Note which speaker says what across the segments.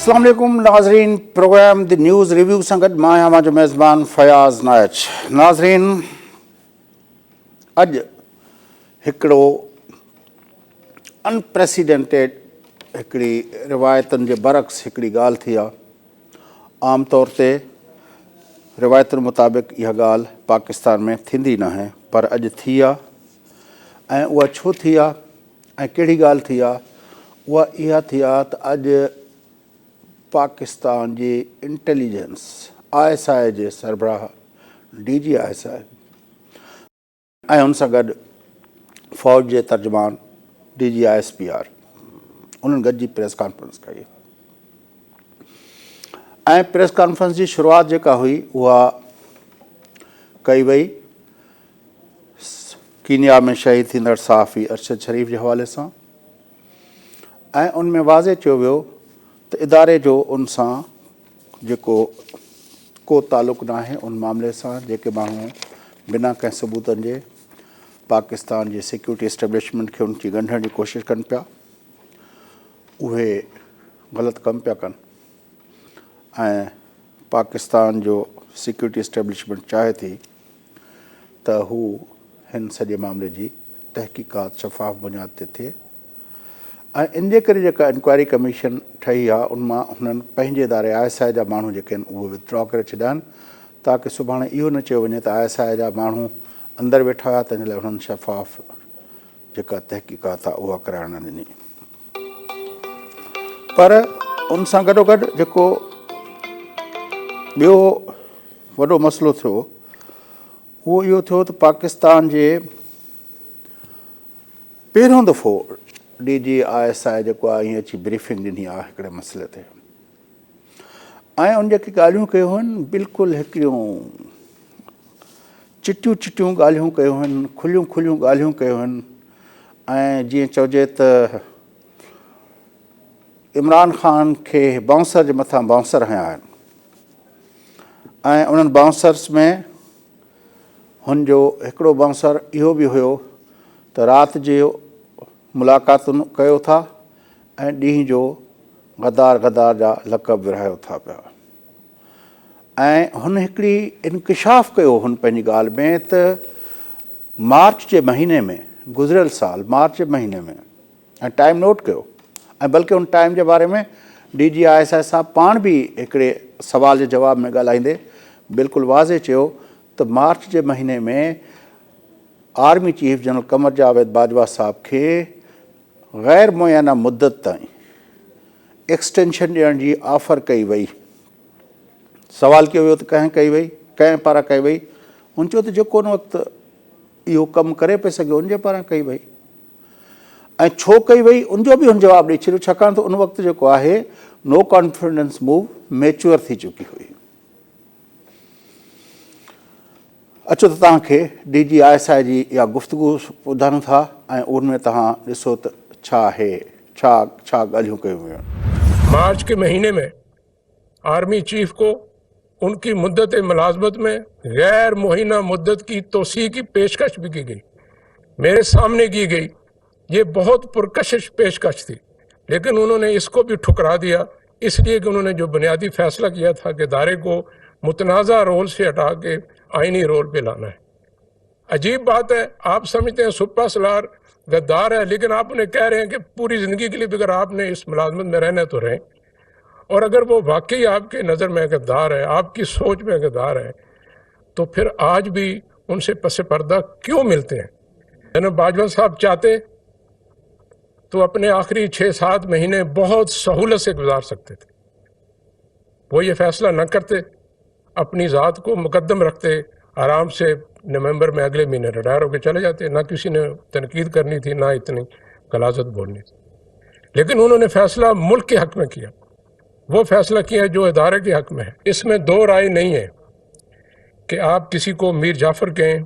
Speaker 1: अस्सलाम वालेकुम नाज़रीन, प्रोग्राम द न्यूज़ रिव्यू सां गॾु मां आहियां जो मेज़बान फयाज़ नायच। नाज़रीन, अॼु हिकिड़ो अनप्रेसिडेंटेड हिकिड़ी रिवायतुनि जे बरक्स हिकिड़ी ॻाल्हि थी आहे। आम तौर ते रिवायतुनि मुताबिक़ इहा ॻाल्हि पाकिस्तान में थींदी न आहे, पर अॼु थी आहे। ऐं उहा छो थी आहे ऐं कहिड़ी ॻाल्हि थी आहे? उहा इहा थी आहे त अॼु पाकिस्तान जी इंटेलिजेंस ISI जे सरबराह DG ISI ऐं हुन सां गॾु फ़ौज जे तर्जुमान DG ISPR उन्हनि गॾिजी प्रेस कॉन्फ्रेंस कई। ऐं प्रेस कॉन्फ्रेंस जी शुरूआति जेका हुई उहा कई वई कीनिया में शहीद थींदड़ सहाफ़ी अरशद शरीफ़ जे हवाले सां। ऐं उन में वाज़े चयो वियो त इदारे जो उन सां जेको को तालुक़ न आहे उन मामले सां जेके माण्हू बिना कंहिं सबूतनि जे पाकिस्तान जी सिक्योरिटी एस्टेब्लिशमेंट खे उनकी ॻंढण जी कोशिशि कनि पिया, उहे ग़लति कमु पिया कनि। ऐं पाकिस्तान जो सिक्योरिटी एस्टेब्लिशमेंट चाहे थी त हू हिन सॼे मामले जी तहक़ीक़ात शफ़ाफ़ बुनियाद ते थिए। ऐं इन जे करे जेका इंक्वायरी कमीशन ठही आहे उन मां हुननि पंहिंजे इदारे ISI जा माण्हू जेके आहिनि उहे विथड्रॉ करे छॾिया आहिनि, ताकी सुभाणे इहो न चयो वञे त ISI जा माण्हू अंदरि वेठा हुआ, तंहिंजे लाइ हुननि शफ़ाफ़ जेका तहक़ीक़ात आहे उहा कराइण न ॾिनी। पर उन सां गॾोगॾु जेको ॿियो वॾो मसइलो थियो उहो इहो थियो त पाकिस्तान जे पहिरियों दफ़ो DG ISI जेको आहे ईअं अची ब्रीफिंग ॾिनी आहे हिकिड़े मसइले ते। ऐं उन जेकी ॻाल्हियूं कयूं आहिनि बिल्कुलु हिकिड़ियूं चिटियूं ॻाल्हियूं कयूं आहिनि, खुलियूं ॻाल्हियूं कयूं आहिनि। ऐं जीअं चइजे त इमरान ख़ान खे बाउंसर जे मथां बाउंसर हया आहिनि। ऐं उन्हनि बाउंसर्स में हुनजो हिकिड़ो बाउंसर इहो बि हुयो त राति जो मुलाक़ातूं कयो था ऐं ॾींहं जो गद्दार जा लक़ब विरहायो था पिया। ऐं हुन हिकिड़ी इंकिशाफ़ कयो हुन पंहिंजी ॻाल्हि में त मार्च जे महीने में, गुज़िरियल साल मार्च जे महीने में, ऐं टाइम नोट कयो, ऐं बल्कि उन टाइम जे बारे में DG ISI साहब पाण बि हिकिड़े सवाल जे जवाब में ॻाल्हाईंदे बिल्कुलु वाज़े चयो त मार्च जे महीने में army chief general Qamar Javed Bajwa साहब खे ग़ैर मुयना मुद्दत ताईं एक्सटेंशन ॾियण जी ऑफर कई वई। सवाल कयो वियो त कंहिं पारां कई वई? हुन चयो त जेको उन वक़्तु इहो कमु करे पियो सघे उनजे पारां कई वई। ऐं छो कई वई उनजो बि हुन जवाबु ॾेई छॾियो, छाकाणि त उन वक़्तु जेको आहे नो कॉन्फिडेंस मूव मैच्योर थी चुकी हुई। अचो त तव्हांखे DG ISI जी इहा गुफ़्तगू ॿुधायूं था ऐं उनमें तव्हां ॾिसो त छा आहे, छा ॻाल्हियूं कयूं वियूं।
Speaker 2: मार्च के महीने में आर्मी चीफ को उनकी मुद्दत मुलाजमत में गैर मुहिना मुद्दत की तोसी की पेशकश भी की गई, मेरे सामने की गई। ये बहुत पुरकशिश पेशकश थी, लेकिन उन्होंने इसको भी ठुकरा दिया, इसलिए कि उन्होंने जो बुनियादी फैसला किया था कि इदारे को मुतनाज़ा रोल से हटा के आइनी रोल पे लाना है। अजीब बात है, आप समझते हैं सुप्पा सलार गद्दार है, लेकिन आप उन्हें कह रहे हैं कि पूरी ज़िंदगी के लिए अगर आपने इस मुलाजमत में रहना तो रहें। और अगर वो वाकई आपके नज़र में गद्दार है, आपकी सोच में गद्दार है, तो फिर आज भी उनसे पसे पर्दा क्यों मिलते हैं? जनरल बाजवा साहब चाहते तो अपने आखिरी 6-7 महीने बहुत सहूलत से गुजार सकते थे। वो ये फैसला न करते, अपनी ज़ात को मुकद्दम रखते, आराम से नवंबर में अगले महीने रिटायर होकर चले जाते। ना किसी ने तनकीद करनी थी, ना इतनी गलाजत बोलनी थी। लेकिन उन्होंने फैसला मुल्क के हक में किया, वो फैसला किया जो इदारे के हक में है। इसमें दो राय नहीं है कि आप किसी को मीर जाफ़र कहें,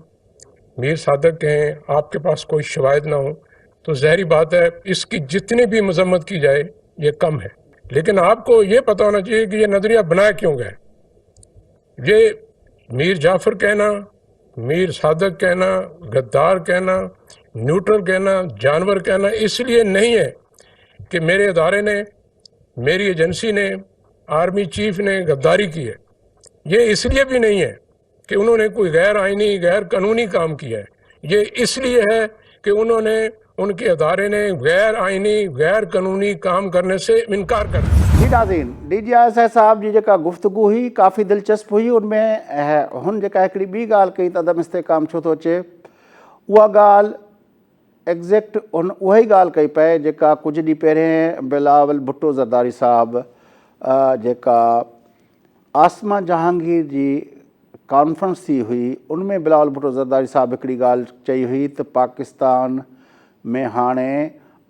Speaker 2: मीर सादक कहें, आपके पास कोई शवाहिद ना हो तो ज़ाहिरी बात है इसकी जितनी भी मजम्मत की जाए ये कम है। लेकिन आपको ये पता होना चाहिए कि ये नज़रिया बनाया क्यों गया। ये मीर जाफ़र कहना, मीर सादक कहना, गद्दार कहना, न्यूट्रल कहना, जानवर कहना इसलिए नहीं है कि मेरे इदारे ने, मेरी एजेंसी ने आर्मी चीफ ने गद्दारी की है, ये इसलिए भी नहीं है कि उन्होंने कोई गैर आइनी गैर कानूनी काम किया है, ये इसलिए है कि उन्होंने उनके अदारे ने गैर आइनी गैर कानूनी काम करने से इनकार कर दिया।
Speaker 1: जी नाज़रीन, DGISI साहब जी जेका गुफ्तगू हुई काफ़ी दिलचस्प हुई। उनमें हुन जेका हिकिड़ी ॿी ॻाल्हि कई त अदम इस्तेकाम छो थो अचे, उहा ॻाल्हि एग्ज़ैक्ट उहा ई ॻाल्हि कई पए जेका कुझु ॾींहं पहिरें बिलावल भुट्टो ज़रदारी साहब जेका आसमा जहांगीर जी कॉन्फ्रेंस थी हुई, उनमें बिलावल भुट्टो ज़रदारी साहब हिकिड़ी ॻाल्हि चई हुई त पाकिस्तान में हाणे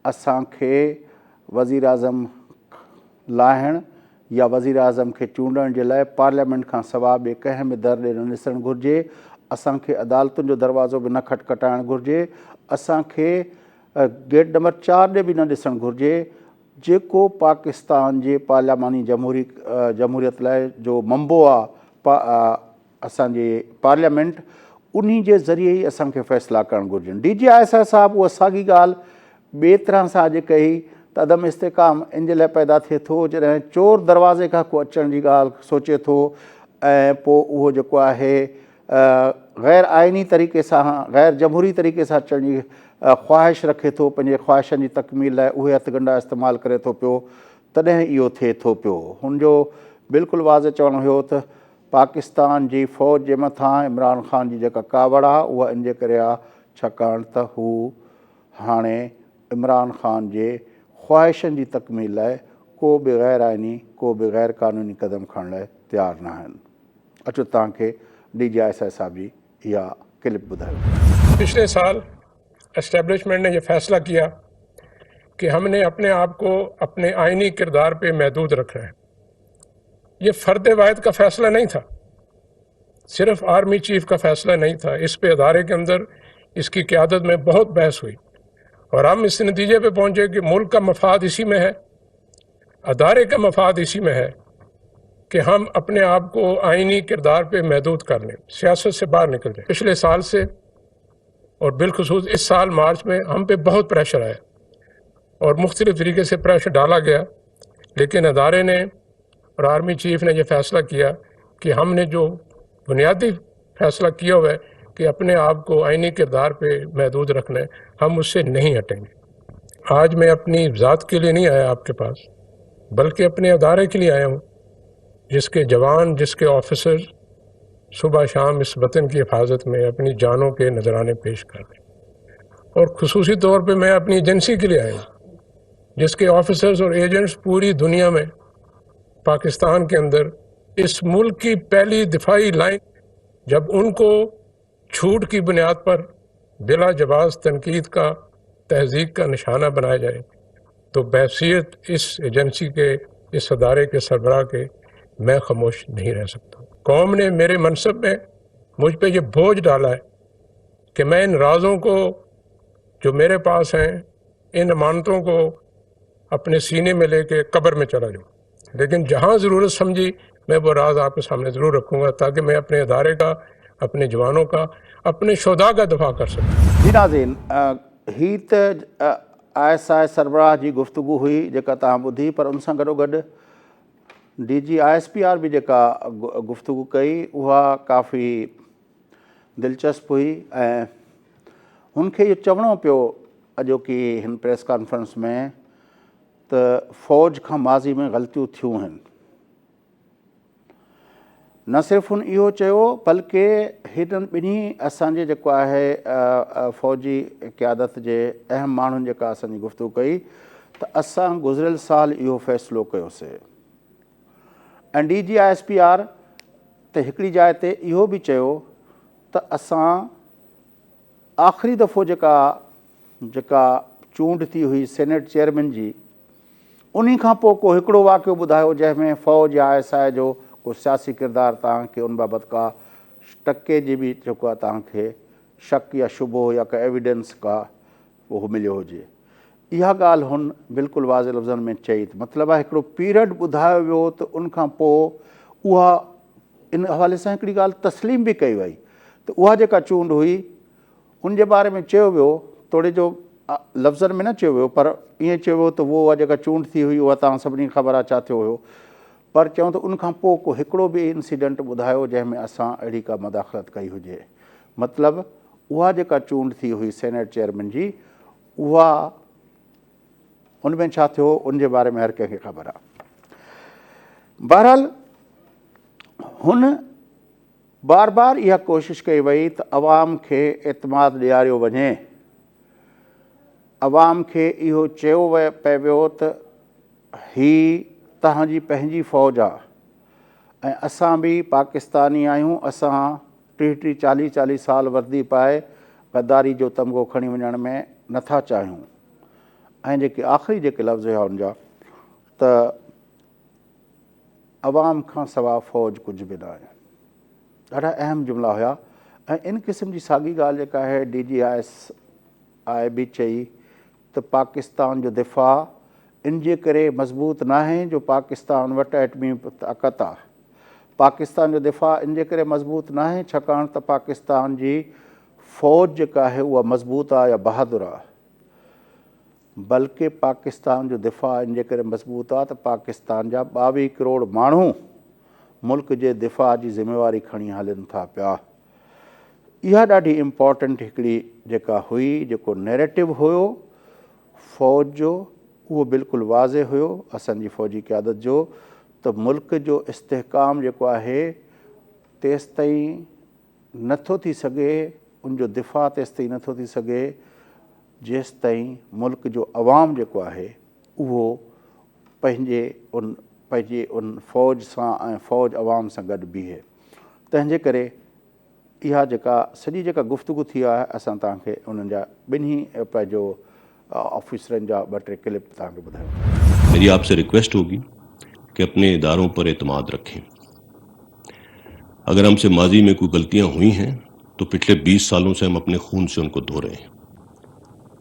Speaker 1: असांखे वज़ीर आज़म लाहिण या वज़ीर आज़म खे चूंडण जे लाइ पार्लियामेंट खां सवाइ ॿिए कंहिं बि दर ॾे न ॾिसणु घुरिजे, असांखे अदालतुनि जो दरवाज़ो बि न खटखटाइणु घुरिजे, असांखे गेट नंबर 4 ॾे बि न ॾिसणु घुरिजे, जेको पाकिस्तान जे पार्लियामानी जमहूरियत लाइ जो मंबो आहे असांजे पार्लियामेंट, उन्ही जे ज़रिए ई असांखे फ़ैसिला करणु घुरिजनि। DGISI साहब उहा साॻी ॻाल्हि ॿिए तरह सां अॼु कई त अदम इस्तेकाम इन जे लाइ पैदा थिए थो जॾहिं चोर दरवाज़े खां को अचण जी ॻाल्हि सोचे थो ऐं पोइ उहो जेको आहे गैर आइनी तरीक़े सां गैर जमहूरी तरीक़े सां अचण जी ख़्वाहिश रखे थो, पंहिंजे ख़्वाहिशनि जी तकमील लाइ उहे हथगंडा इस्तेमालु करे थो पियो, तॾहिं इहो थिए थो पियो। हुनजो बिल्कुलु वाज़े चवणु हुयो त पाकिस्तान जी फ़ौज जे मथां इमरान ख़ान जी जेका कावड़ आहे उहा इन जे करे आहे छाकाणि त हू हाणे इमरान ख़ान जे ख़्वाहिशनि जी तकमील लाइ को बि गैर आइनी को बि गैर क़ानूनी क़दम खणण लाइ तयारु न आहिनि। अचो तव्हांखे DGISI साहब जी इहा क्लिप ॿुधायो।
Speaker 2: पिछले साल एस्टेब्लिशमेंट ने यह फैसला किया कि हमने अपने आप को अपने आइनी किरदार पे महदूद रखना है। ये फर्द वाहिद का फैसला नहीं था, सिर्फ आर्मी चीफ का फैसला नहीं था, इस पे अदारे के अंदर इसकी क़यादत में बहुत बहस हुई और हम इस नतीजे पे पहुंचे कि मुल्क का मफाद इसी में है, अदारे का मफाद इसी में है कि हम अपने आप को आइनी किरदार पे महदूद कर लें, सियासत से बाहर निकल जाए। पिछले साल से और बिलखुसूस इस साल मार्च में हम पे बहुत प्रेशर आया और मुख्तलिफ तरीके से प्रेशर डाला गया, लेकिन अदारे ने और आर्मी चीफ ने यह फैसला किया कि हमने जो बुनियादी फैसला किया हुआ है कि अपने आप को आइनी किरदार पे महदूद रखना है, हम उससे नहीं हटेंगे। आज मैं अपनी ज़ात के लिए नहीं आया आपके पास, बल्कि अपने अदारे के लिए आया हूँ, जिसके जवान जिसके ऑफिसर सुबह शाम इस वतन की हिफाजत में अपनी जानों के नजराने पेश कर रहे हैं। और खुसूसी तौर पे मैं अपनी एजेंसी के लिए आया हूँ, जिसके ऑफिसर्स और एजेंट्स पूरी दुनिया में पाकिस्तान के अंदर इस मुल्क की पहली दिफाई लाइन, जब उनको छूट की बुनियाद पर बिला जवाज तनकीद का तहज़ीक का निशाना बनाया जाए, तो बहसीत इस एजेंसी के इस अदारे के सरबराह के मैं खामोश नहीं रह सकता। कौम ने मेरे मनसब में मुझ पे ये बोझ डाला है कि मैं इन राज़ों को जो मेरे पास हैं, इन अमानतों को अपने सीने में लेके कब्र में चला जाऊँ, लेकिन जहाँ ज़रूरत समझी मैं वो राज आपके सामने ज़रूर रखूँगा ताकि मैं अपने अदारे का, अपने जवानों का, अपने शोधा का दफ़ा कर सकूँ।
Speaker 1: जी नाज़रीन, ही त ISI सरबराह जी गुफ्तगू हुई जेका तव्हां ॿुधी, पर उन सां गॾोगॾु DGISPR बि जेका गुफ्तगू कई उहा काफ़ी दिलचस्प हुई ऐं हुनखे इहो चवणो पियो अॼोकी हिन प्रेस कॉन्फ्रेंस में त फ़ौज खां माज़ी में ग़लतियूं थियूं आहिनि। न सिर्फ़ु हुन इहो चयो बल्कि हिननि ॿिन्ही असांजे जेको आहे फ़ौजी क़यादत जे अहम माण्हुनि जेका असांजी गुफ़्तगू कई त असां गुज़िरियल साल इहो फ़ैसिलो कयोसीं ऐं DGISPR त हिकिड़ी जाइ ते इहो बि चयो त असां आख़िरी दफ़ो जेका चूंड थी हुई सेनेट चेयरमैन जी, उन्ही खां पोइ को हिकिड़ो वाक़ियो ॿुधायो जंहिंमें फ़ौज या ISI जो को सियासी किरदारु तव्हांखे उन बाबति का टके जी बि जेको आहे तव्हांखे शक या शुबो या का एविडेंस का उहो मिलियो हुजे। इहा ॻाल्हि हुन बिल्कुलु वाज़े लफ़्ज़नि में चई त मतिलबु आहे हिकिड़ो पीरियड ॿुधायो वियो त उनखां पोइ उहा इन हवाले सां हिकिड़ी ॻाल्हि तस्लीम बि कई वई त उहा जेका चूंड हुई उन जे बारे में चयो वियो, थोरे जो लफ़्ज़नि में न चयो वियो पर ईअं चयो वियो त उहा जेका चूंड थी हुई उहा तव्हां सभिनी खे ख़बर आहे छा थियो हुयो पर चऊं त उनखां पोइ को हिकिड़ो बि इंसिडेंट ॿुधायो जंहिंमें असां अहिड़ी का मदाख़लत कई हुजे। मतिलबु उहा जेका चूंड थी हुई सेनेट चेयरमैन जी, उहा उनमें छा थियो उनजे बारे में हर कंहिंखे ख़बर आहे। बहरहाल हुन बार बार इहा कोशिशि कई वई त अवाम खे एतमाद ॾियारियो वञे, अवाम खे इहो चयो पियो वियो त ही तव्हांजी पंहिंजी फ़ौज आहे ऐं असां बि पाकिस्तानी आहियूं, असां 30-40 साल वर्दी पाए गद्दारी जो तमग़ो खणी वञण में नथा चाहियूं। ऐं जेके आख़िरी जेके लफ़्ज़ हुआ हुन जा त अवाम खां सवाइ फ़ौज कुझु बि न आहे, ॾाढा अहम जुमिला हुया। ऐं इन क़िस्म जी साॻी ॻाल्हि जेका आहे DGI बि चई त पाकिस्तान जो दिफ़ा इन जे करे मज़बूत न आहे जो पाकिस्तान वटि एटमी ताक़त आहे, पाकिस्तान जो दिफ़ा इन जे करे मज़बूत न आहे छाकाणि त पाकिस्तान जी फ़ौज जेका आहे उहा मज़बूत आहे या बहादुर आहे, बल्कि पाकिस्तान जो दिफ़ा इन जे करे मज़बूत आहे त पाकिस्तान जा 22 करोड़ माण्हू मुल्क जे दिफ़ा जी ज़िमेवारी खणी हलनि था पिया। इहा ॾाढी इम्पॉर्टेंट हिकिड़ी जेका हुई, जेको नैरेटिव हुयो फ़ौज जो, उहो बिल्कुलु वाज़े हुयो असांजी फ़ौजी क़यादत जो त मुल्क जो इस्तेहकाम जेको आहे तेसि ताईं नथो थी सघे, उनजो दिफ़ा तेसि ताईं नथो थी सघे जेसि ताईं मुल्क जो अवाम जेको आहे उहो पंहिंजे उन फ़ौज सां ऐं फ़ौज अवाम सां गॾु बीहे। तंहिंजे करे इहा जेका सॼी जेका गुफ़्तगू थी आहे असां तव्हांखे उन्हनि जा ॿिन्ही पंहिंजो ऑफिसरनि जा 2-3 क्लिप तव्हांखे ॿुधायूं।
Speaker 3: मेरी आपसे रिक्वेस्ट होगी कि अपने इदारों पर एतमाद रखें। अगर हमसे माजी में कोई गलतियां हुई हैं तो पिछले 20 सालों से हम अपने खून से उनको धो रहे हैं।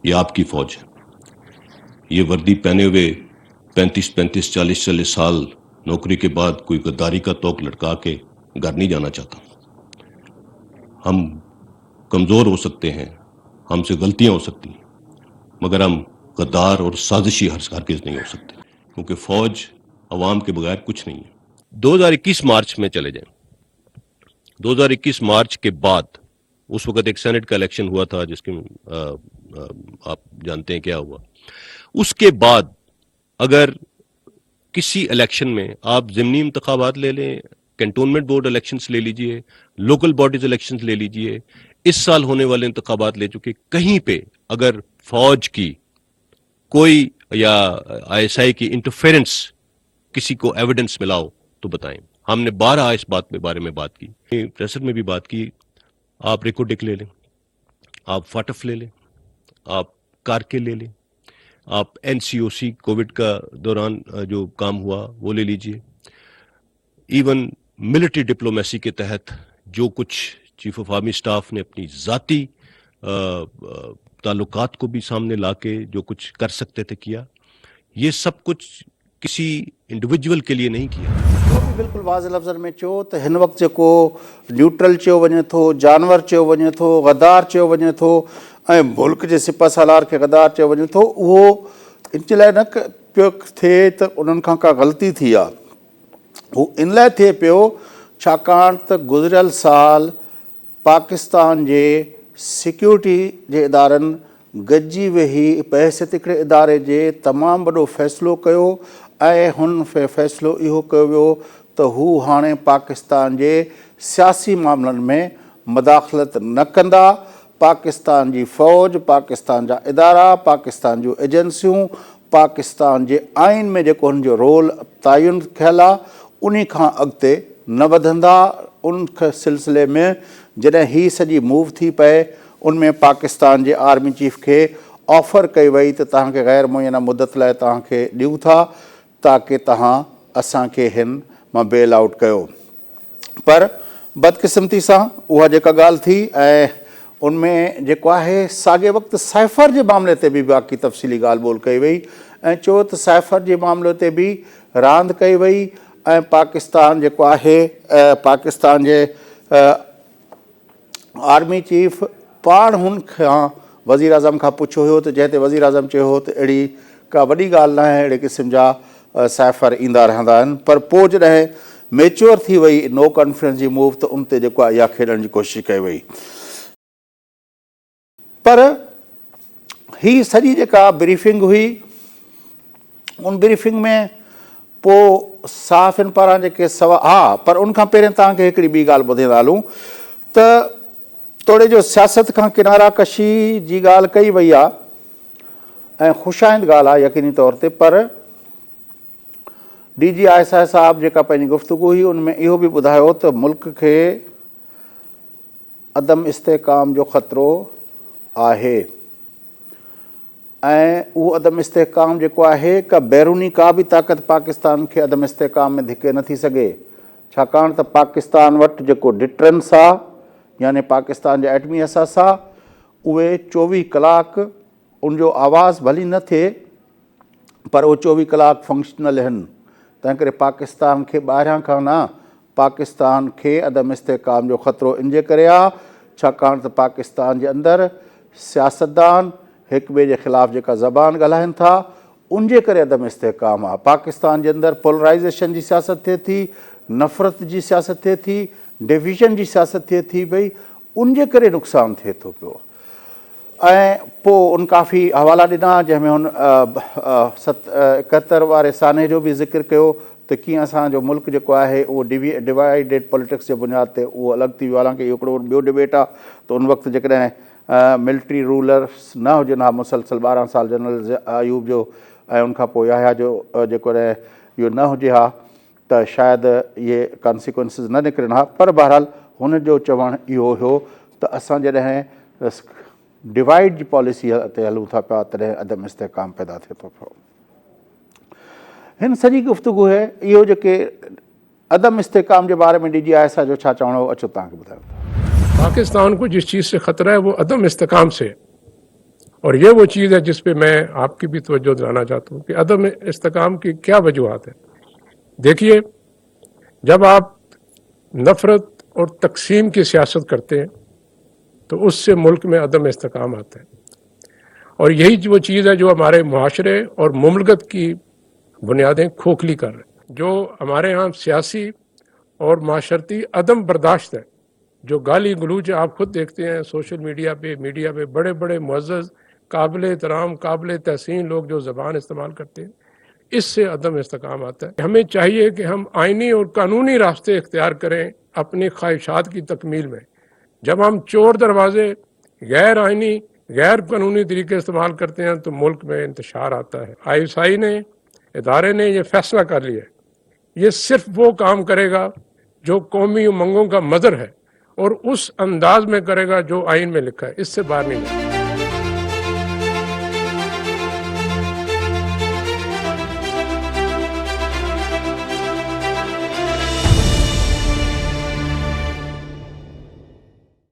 Speaker 3: ये आपकी फौज है, ये वर्दी पहने हुए 35-35, 40-40 साल नौकरी के बाद कोई गद्दारी का तोक लटका के घर नहीं जाना चाहता। हम कमज़ोर हो सकते हैं, हमसे गलतियां हो सकती हैं, मगर हम गद्दार और साजिशी हरगिज़ नहीं हो सकते, क्योंकि फौज अवाम के बगैर कुछ नहीं है। 2021 मार्च में चले जाएं, 2021 मार्च के बाद उस वक्त एक सेनेट का इलेक्शन हुआ था जिसके आप जानते हैं क्या हुआ। उसके बाद अगर किसी इलेक्शन में आप ज़िमनी इंतखाबात ले लें, कैंटोनमेंट बोर्ड इलेक्शंस ले लीजिए, लोकल बॉडीज इलेक्शंस ले लीजिए, इस साल होने वाले इंतखाबात ले चुके, कहीं पे अगर फौज की कोई या ISI की इंटरफेरेंस किसी को एविडेंस मिला हो तो बताएं। हमने 12 इस बारे में बात की, प्रेसर में भी बात की। आप रिकोडिक ले लें, आप फाटफ ले लें, आप कारके ले लें, आप NCOC कोविड का दौरान जो काम हुआ वो ले लीजिए। इवन मिलिट्री डिप्लोमेसी के तहत जो कुछ चीफ ऑफ आर्मी स्टाफ ने अपनी ज़ाती ताल्लुकात को भी सामने लाके जो कुछ कर सकते थे किया, ये सब कुछ किसी इंडिविजुअल के लिए नहीं किया।
Speaker 1: वो भी बिल्कुलु वाज़े लफ़्ज़नि में चयो त हिन वक़्तु जेको न्यूट्रल चयो वञे थो, जानवर चयो वञे थो, गद्दार चयो वञे थो ऐं मुल्क जे सिपह सालार खे गद्दार चयो वञे थो, उहो इन लाइ न पियो थिए त उन्हनि खां का ग़लती थी आहे, हू इन लाइ थिए पियो छाकाणि त गुज़िरियल साल पाकिस्तान जे सिक्योरिटी जे इदारनि गॾिजी वेही बहसियत हिकिड़े इदारे जे तमामु वॾो फ़ैसिलो कयो ऐं हुन फ़ैसिलो इहो कयो वियो त हू हाणे पाकिस्तान जे सियासी मामलनि में मदाख़लत न कंदा। पाकिस्तान जी फ़ौज, पाकिस्तान जा इदारा, पाकिस्तान जूं एजेंसियूं, पाकिस्तान जे आइन में जेको हुन जो रोल तयन थियल आहे उन खां अॻिते न वधंदा। उन सिलसिले में जॾहिं ही सॼी मूव थी पए, उनमें पाकिस्तान जे आर्मी चीफ खे ऑफर कई वई त तव्हांखे गैर मुयना मुदत लाइ तव्हांखे ॾियूं था ताकी तव्हां असांखे हिन मां बेल आउट कयो। पर बदकिस्मती सां उहा जेका ॻाल्हि थी ऐं उनमें जेको आहे साॻे वक़्तु साइफ़र जे मामले ते बि बाक़ी तफ़सीली ॻाल्हि ॿोल कई वई ऐं चयो त साइफ़र जे मामले ते बि रांदि कई वई ऐं पाकिस्तान जेको आहे पाकिस्तान जे आर्मी चीफ पाण हुन खां वज़ीर आज़म खां पुछियो हुयो त जंहिं ते वज़ीर आज़म चयो हो त अहिड़ी का वॾी ॻाल्हि न आहे, अहिड़े क़िस्म जा साइफ़र ईंदा रहंदा आहिनि, पर पोइ जॾहिं मेच्योर थी वई नो कॉन्फ्रेंस जी मूव त उन ते जेको आहे इहा खेॾण जी कोशिशि कई वई। पर ही सॼी जेका ब्रीफिंग हुई, उन ब्रीफिंग में पोइ सहाफ़ियुनि पारां जेके हा, पर उनखां पहिरियों तव्हांखे हिकिड़ी ॿी ॻाल्हि ॿुधाईंदा हलूं त तोड़े जो सियासत खां किनारा कशी जी ॻाल्हि कई वई आहे ऐं ख़ुशाइंद ॻाल्हि आहे यकीनी तौर ते, पर DGI साहब जेका पंहिंजी गुफ़्तगू हुई उन में इहो बि ॿुधायो त मुल्क खे अदम इस्तेहकाम जो ख़तरो आहे ऐं उहो अदम इस्तेहकाम जेको आहे बैरूनी का बि ताक़त पाकिस्तान खे अदम इस्तेहकाम में धिके नथी सघे, छाकाणि त पाकिस्तान वटि जेको डिटरेंस आहे यानी पाकिस्तान जा एटमी असास आहे उहे 24 कलाक उनजो आवाज़ भली न थिए पर उहे 24 कलाक फंक्शनल आहिनि। तंहिं करे पाकिस्तान खे ॿाहिरियां खां न, पाकिस्तान खे अदम इस्तेहकाम जो ख़तरो इन जे करे आहे छाकाणि त पाकिस्तान जे अंदरि सियासतदान हिक ॿिए जे ख़िलाफ़ु जेका ज़बान ॻाल्हाइनि था उन जे करे अदम इस्तेहकाम आहे। पाकिस्तान जे अंदरि पोलराइज़ेशन जी सियासत थिए थी, नफ़रत जी सियासत थिए थी, डिविज़न जी सियासत थिए थी भई, उन जे करे नुक़सानु थिए थो पियो। ऐं पोइ उन काफ़ी हवाला ॾिना जंहिंमें हुन 71 वारे साने जो बि ज़िक्र कयो त कीअं असांजो मुल्क जेको आहे उहो डिवाइडेड पॉलिटिक्स जे बुनियाद ते उहो अलॻि थी वियो। हालांकि इहो हिकिड़ो ॿियो डिबेट आहे त उन वक़्तु जेकॾहिं मिलिट्री रूलर्स न हुजनि हा, मुसलसल 12 साल जनरल अयूब जो ऐं उनखां पोइ याहिया जो जेकॾहिं इहो न हुजे हा त शायदि इहे कॉन्सिक्वेंसिस न निकिरनि हा। पर बहरहाल हुन जो चवणु इहो हुयो त असां जॾहिं डिवाइड जी पॉलिसी ते हलूं था पिया तॾहिं अदम इस्तेहकाम पैदा थिए थो पियो। हिन सॼी गुफ़्तगू है इहो जेके अदम इस्तेहकाम के बारे में DGI जो छा चवणो अचो तव्हांखे ॿुधायो।
Speaker 2: पाकिस्तान को जिस चीज़ से खतरा है वो अदम इस्तेहकाम से, और ये वो चीज़ है जिस पे मैं आपकी भी तवज्जो दिलाना चाहता हूँ कि अदम इस्तेहकाम की क्या वजूहत है। देखिए, जब आप नफ़रत और तकसीम की सियासत करते हैं तो उससे मुल्क में अदम इस्तेहकाम आता है, और यही वो चीज़ है जो हमारे मुआशरे और मुमलकत की बुनियादें खोखली कर रहे हैं। जो हमारे यहाँ सियासी और माशरती अदम बर्दाश्त है, जो गाली गलूज आप खुद देखते हैं सोशल मीडिया पे बड़े बड़े मुअज़्ज़ज़ काबिल एहतराम काबिल तहसीन लोग जो ज़बान इस्तेमाल करते हैं, इससे अदम इस्तेहकाम आता है। हमें चाहिए कि हम आइनी और कानूनी रास्ते इख्तियार करें अपनी ख्वाहिशात की तकमील में। जब हम चोर दरवाजे गैर आइनी गैर कानूनी तरीके इस्तेमाल करते हैं तो मुल्क में इंतशार आता है। ISI ने इदारे ने यह फैसला कर लिया है, ये सिर्फ वो काम करेगा जो कौमी उमंगों का मज़र है और उस अंदाज में करेगा जो आइन में लिखा है, इससे बाहर नहीं जाएगा।